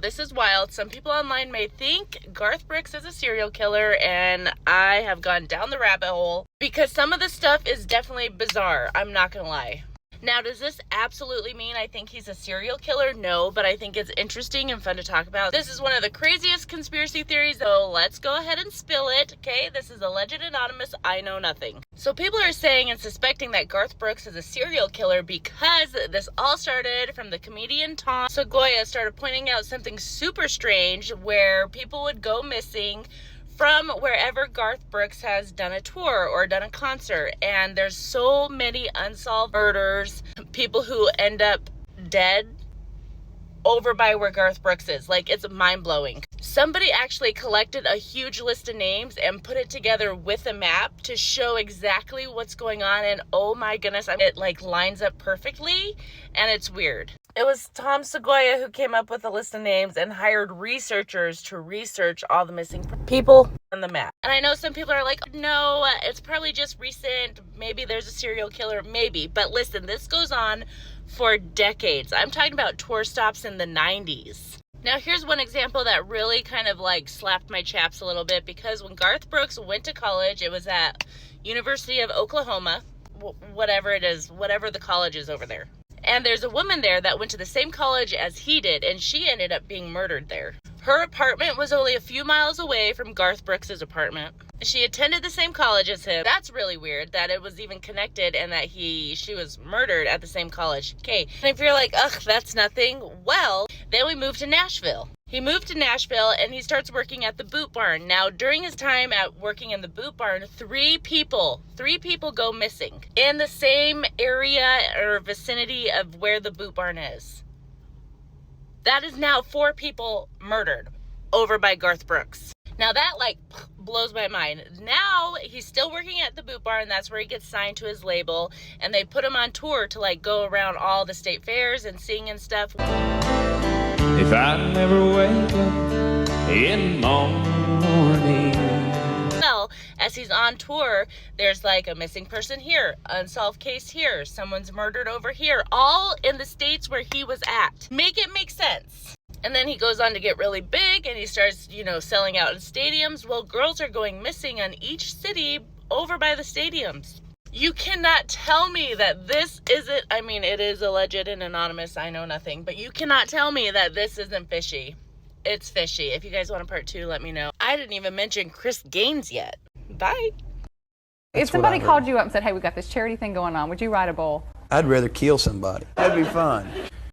This is wild. Some people online may think Garth Brooks is a serial killer, and I have gone down the rabbit hole because some of the stuff is definitely bizarre. I'm not gonna lie. Now, does this absolutely mean I think he's a serial killer? No, but I think it's interesting and fun to talk about. This is one of the craziest conspiracy theories, so let's go ahead and spill it, okay? This is Alleged Anonymous, I know nothing. So people are saying and suspecting that Garth Brooks is a serial killer because this all started from the comedian Tom Segura started pointing out something super strange where people would go missing from wherever Garth Brooks has done a tour or done a concert. And there's so many unsolved murders, people who end up dead over by where Garth Brooks is. Like, it's mind-blowing. Somebody actually collected a huge list of names and put it together with a map to show exactly what's going on. And oh my goodness, it like lines up perfectly, and it's weird. It was Tom Segura who came up with a list of names and hired researchers to research all the missing people on the map. And I know some people are like, no, it's probably just recent. Maybe there's a serial killer, maybe. But listen, this goes on for decades. I'm talking about tour stops in the 90s. Now, here's one example that really kind of like slapped my chaps a little bit, because when Garth Brooks went to college, it was at University of Oklahoma, whatever it is, whatever the college is over there. And there's a woman there that went to the same college as he did, and she ended up being murdered there. Her apartment was only a few miles away from Garth Brooks' apartment. She attended the same college as him. That's really weird that it was even connected and that she was murdered at the same college. Okay, and if you're like, ugh, that's nothing, well, then we moved to Nashville. He moved to Nashville and he starts working at the Boot Barn. Now, during his time at working in the Boot Barn, three people go missing in the same area or vicinity of where the Boot Barn is. That is now 4 people murdered over by Garth Brooks. Now that like blows my mind. Now he's still working at the Boot Barn. That's where he gets signed to his label, and they put him on tour to like go around all the state fairs and sing and stuff. If I never wake up in the morning. Well, as he's on tour, there's like a missing person here, unsolved case here, someone's murdered over here, all in the states where he was at. Make it make sense. And then he goes on to get really big and he starts, selling out in stadiums. Well, girls are going missing on each city over by the stadiums. You cannot tell me that this isn't, it is alleged and anonymous, I know nothing, but you cannot tell me that this isn't fishy. It's fishy. If you guys want a part 2, let me know. I didn't even mention Chris Gaines yet. Bye. If somebody called you up and said, hey, we got this charity thing going on, would you write a bowl? I'd rather kill somebody. That'd be fun.